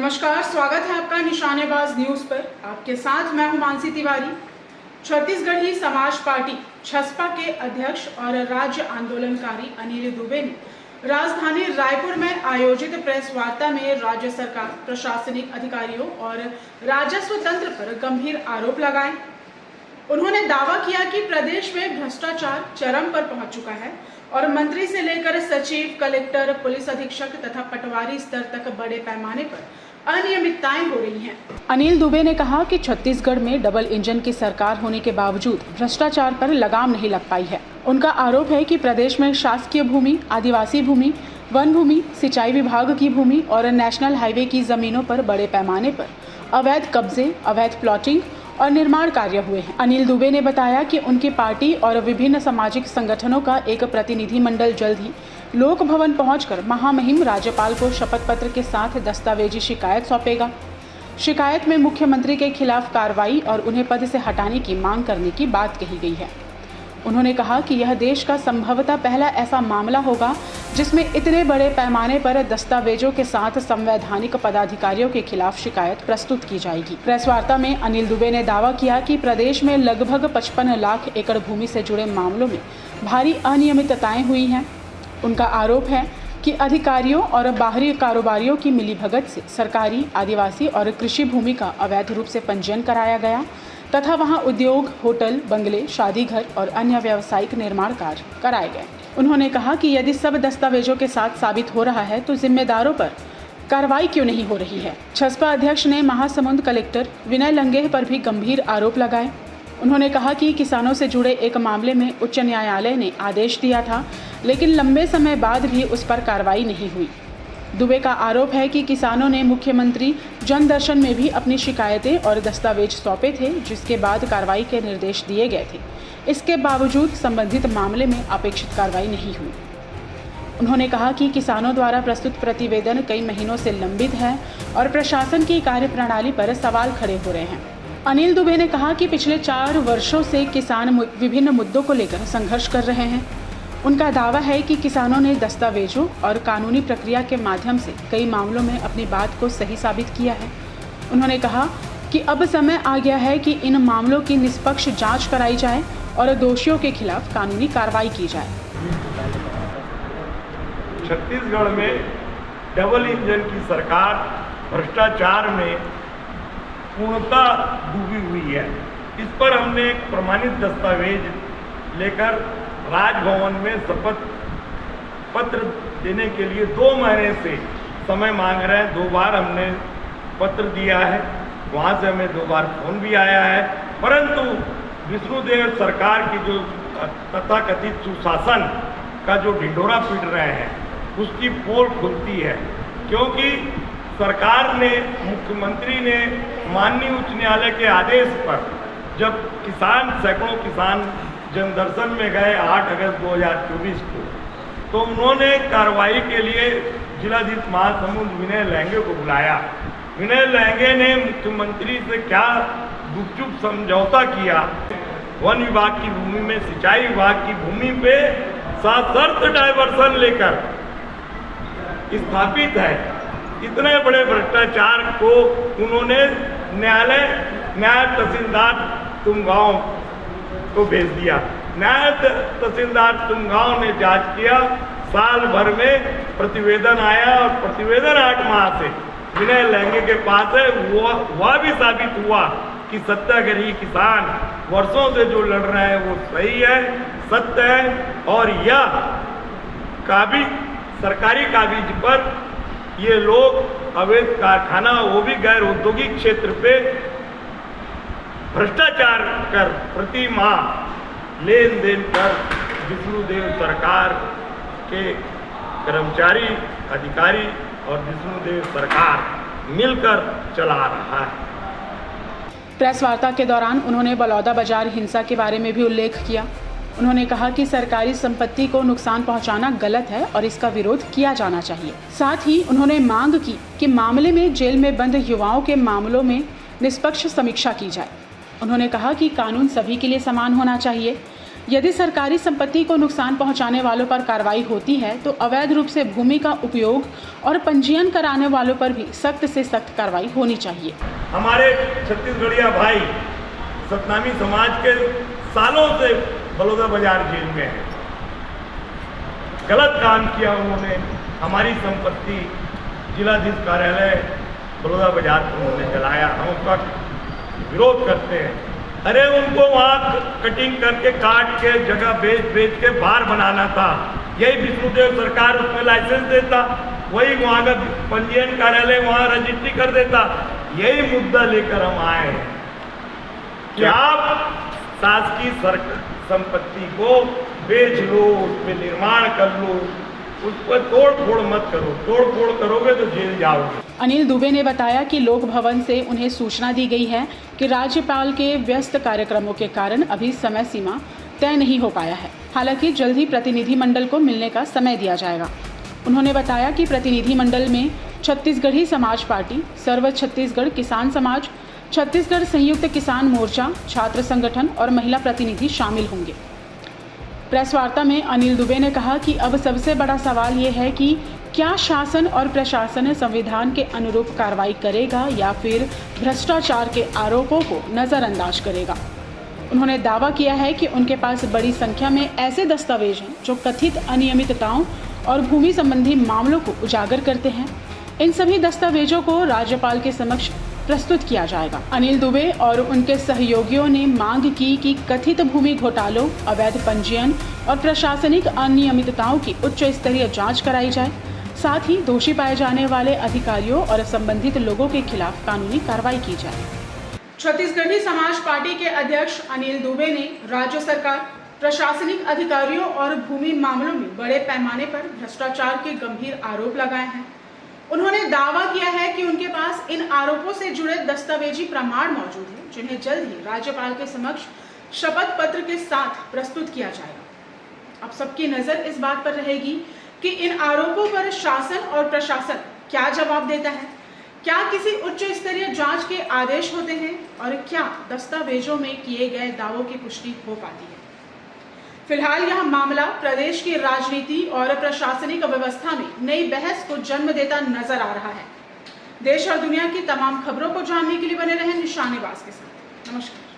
नमस्कार, स्वागत है आपका निशानेबाज न्यूज पर। आपके साथ मैं हूं मानसी तिवारी। छत्तीसगढ़ी समाज पार्टी छसपा के अध्यक्ष और राज्य आंदोलनकारी अनिल दुबे ने राजधानी रायपुर में आयोजित प्रेस वार्ता में राज्य सरकार, प्रशासनिक अधिकारियों और राजस्व तंत्र पर गंभीर आरोप लगाए। उन्होंने दावा किया कि प्रदेश में भ्रष्टाचार चरम पर पहुंच चुका है और मंत्री से लेकर सचिव, कलेक्टर, पुलिस अधीक्षक तथा पटवारी स्तर तक बड़े पैमाने पर अनियमितताएं हो रही हैं। अनिल दुबे ने कहा कि छत्तीसगढ़ में डबल इंजन की सरकार होने के बावजूद भ्रष्टाचार पर लगाम नहीं लग पाई है। उनका आरोप है कि प्रदेश में शासकीय भूमि, आदिवासी भूमि, वन भूमि, सिंचाई विभाग की भूमि और नेशनल हाईवे की जमीनों पर बड़े पैमाने पर अवैध कब्जे, अवैध प्लॉटिंग और निर्माण कार्य हुए हैं। अनिल दुबे ने बताया कि उनकी पार्टी और विभिन्न सामाजिक संगठनों का एक प्रतिनिधिमंडल जल्द ही लोक भवन पहुंचकर महामहिम राज्यपाल को शपथ पत्र के साथ दस्तावेजी शिकायत सौंपेगा। शिकायत में मुख्यमंत्री के खिलाफ कार्रवाई और उन्हें पद से हटाने की मांग करने की बात कही गई है। उन्होंने कहा कि यह देश का संभवतः पहला ऐसा मामला होगा जिसमें इतने बड़े पैमाने पर दस्तावेजों के साथ संवैधानिक पदाधिकारियों के खिलाफ शिकायत प्रस्तुत की जाएगी। प्रेस वार्ता में अनिल दुबे ने दावा किया कि प्रदेश में लगभग 55 लाख एकड़ भूमि से जुड़े मामलों में भारी अनियमितताएं हुई हैं। उनका आरोप है कि अधिकारियों और बाहरी कारोबारियों की मिलीभगत से सरकारी, आदिवासी और कृषि भूमि का अवैध रूप से पंजीयन कराया गया तथा वहां उद्योग, होटल, बंगले, शादी घर और अन्य व्यावसायिक निर्माण कार्य कराए गए। उन्होंने कहा कि यदि सब दस्तावेजों के साथ साबित हो रहा है तो जिम्मेदारों पर कार्रवाई क्यों नहीं हो रही है। छसपा अध्यक्ष ने महासमुंद कलेक्टर विनय लंगेह पर भी गंभीर आरोप लगाए। उन्होंने कहा कि किसानों से जुड़े एक मामले में उच्च न्यायालय ने आदेश दिया था, लेकिन लंबे समय बाद भी उस पर कार्रवाई नहीं हुई। दुबे का आरोप है कि किसानों ने मुख्यमंत्री जनदर्शन में भी अपनी शिकायतें और दस्तावेज सौंपे थे, जिसके बाद कार्रवाई के निर्देश दिए गए थे। इसके बावजूद संबंधित मामले में अपेक्षित कार्रवाई नहीं हुई। उन्होंने कहा कि किसानों द्वारा प्रस्तुत प्रतिवेदन कई महीनों से लंबित है और प्रशासन की कार्यप्रणाली पर सवाल खड़े हो रहे हैं। अनिल दुबे ने कहा कि पिछले 4 वर्षों से किसान विभिन्न मुद्दों को लेकर संघर्ष कर रहे हैं। उनका दावा है कि किसानों ने दस्तावेजों और कानूनी प्रक्रिया के माध्यम से कई मामलों में अपनी बात को सही साबित किया है। उन्होंने कहा कि अब समय आ गया है कि इन मामलों की निष्पक्ष जांच कराई जाए और दोषियों के खिलाफ कानूनी कार्रवाई की जाए। छत्तीसगढ़ में डबल इंजन की सरकार भ्रष्टाचार में पूर्णतः डूबी हुई है। इस पर हमने एक प्रमाणित दस्तावेज लेकर राजभवन में शपथ पत्र देने के लिए 2 महीने से समय मांग रहे हैं। 2 बार हमने पत्र दिया है, वहाँ से हमें 2 बार फोन भी आया है, परंतु विष्णुदेव सरकार की जो तथाकथित सुशासन का जो ढिंढोरा पीट रहे हैं उसकी पोल खुलती है, क्योंकि सरकार ने, मुख्यमंत्री ने माननीय उच्च न्यायालय के आदेश पर जब सैकड़ों किसान जनदर्शन में गए 8 अगस्त 2024 को, तो उन्होंने कार्रवाई के लिए जिलाधीश महासमुंद विनय लंगेह को बुलाया। विनय लंगेह ने मुख्यमंत्री से क्या गुपचुप समझौता किया। वन विभाग की भूमि में, सिंचाई विभाग की भूमि पे सशर्त डायवर्सन लेकर स्थापित है। इतने बड़े भ्रष्टाचार को उन्होंने न्याय तहसीलदार तुमगांव को भेज दिया। न्याय तहसीलदार तुमगांव ने जांच किया, साल भर में प्रतिवेदन आया और प्रतिवेदन 8 माह से विनय लंगेह के पास है। वह भी साबित हुआ कि सत्याग्रही किसान वर्षों से जो लड़ रहे हैं वो सही है, सत्य है, और यह सरकारी काबिज पर ये लोग अवैध कारखाना, वो भी गैर औद्योगिक क्षेत्र पे भ्रष्टाचार कर प्रति माह लेन देन कर विष्णुदेव सरकार के कर्मचारी, अधिकारी और विष्णुदेव सरकार मिलकर चला रहा है। प्रेस वार्ता के दौरान उन्होंने बलौदा बाजार हिंसा के बारे में भी उल्लेख किया। उन्होंने कहा कि सरकारी संपत्ति को नुकसान पहुंचाना गलत है और इसका विरोध किया जाना चाहिए। साथ ही उन्होंने मांग की कि मामले में जेल में बंद युवाओं के मामलों में निष्पक्ष समीक्षा की जाए। उन्होंने कहा कि कानून सभी के लिए समान होना चाहिए। यदि सरकारी संपत्ति को नुकसान पहुंचाने वालों पर कार्रवाई होती है तो अवैध रूप से भूमि का उपयोग और पंजीयन कराने वालों पर भी सख्त से सख्त कार्रवाई होनी चाहिए। हमारे छत्तीसगढ़िया भाई सतनामी समाज के सालों से बलौदा बाजार जेल में है। गलत काम किया उन्होंने, हमारी संपत्ति जिलाधीश कार्यालय बलौदा बाजार को उन्होंने जलाया। हम उसका विरोध करते हैं। अरे उनको वहाँ कटिंग करके काट के जगह बेच के बार बनाना था। यही विष्णुदेव सरकार उसमें लाइसेंस देता, वही वहाँ का पंजीयन कार्यालय वहाँ रजिस्ट्री कर देता। यही मुद्दा लेकर हम आए हैं कि आप शासकीय संपत्ति को बेच लो, उस पर निर्माण कर लो, उस पर तोड़ फोड़ मत करो। तोड़ फोड़ करोगे तो जेल जाओगे। अनिल दुबे ने बताया कि लोक भवन से उन्हें सूचना दी गई है कि राज्यपाल के व्यस्त कार्यक्रमों के कारण अभी समय सीमा तय नहीं हो पाया है। हालांकि जल्द ही प्रतिनिधिमंडल को मिलने का समय दिया जाएगा। उन्होंने बताया कि प्रतिनिधिमंडल में छत्तीसगढ़ी समाज पार्टी, सर्व छत्तीसगढ़ किसान समाज, छत्तीसगढ़ संयुक्त किसान मोर्चा, छात्र संगठन और महिला प्रतिनिधि शामिल होंगे। प्रेस वार्ता में अनिल दुबे ने कहा कि अब सबसे बड़ा सवाल ये है कि क्या शासन और प्रशासन संविधान के अनुरूप कार्रवाई करेगा या फिर भ्रष्टाचार के आरोपों को नज़रअंदाज करेगा। उन्होंने दावा किया है कि उनके पास बड़ी संख्या में ऐसे दस्तावेज हैं जो कथित अनियमितताओं और भूमि संबंधी मामलों को उजागर करते हैं। इन सभी दस्तावेजों को राज्यपाल के समक्ष प्रस्तुत किया जाएगा। अनिल दुबे और उनके सहयोगियों ने मांग की कि कथित भूमि घोटालों, अवैध पंजीयन और प्रशासनिक अनियमितताओं की उच्च स्तरीय जांच कराई जाए। साथ ही दोषी पाए जाने वाले अधिकारियों और संबंधित लोगों के खिलाफ कानूनी कार्रवाई की जाए। छत्तीसगढ़ी समाज पार्टी के अध्यक्ष अनिल दुबे ने राज्य सरकार, प्रशासनिक अधिकारियों और भूमि मामलों में बड़े पैमाने पर भ्रष्टाचार के गंभीर आरोप लगाए हैं। उन्होंने दावा किया है कि उनके पास इन आरोपों से जुड़े दस्तावेजी प्रमाण मौजूद हैं, जिन्हें जल्द ही राज्यपाल के समक्ष शपथ पत्र के साथ प्रस्तुत किया जाएगा। अब सबकी नजर इस बात पर रहेगी कि इन आरोपों पर शासन और प्रशासन क्या जवाब देता है। क्या किसी उच्च स्तरीय जांच के आदेश होते हैं और क्या दस्तावेजों में किए गए दावों की पुष्टि हो पाती है। फिलहाल यह मामला प्रदेश की राजनीति और प्रशासनिक व्यवस्था में नई बहस को जन्म देता नजर आ रहा है। देश और दुनिया की तमाम खबरों को जानने के लिए बने रहें निशानेबाज के साथ। नमस्कार।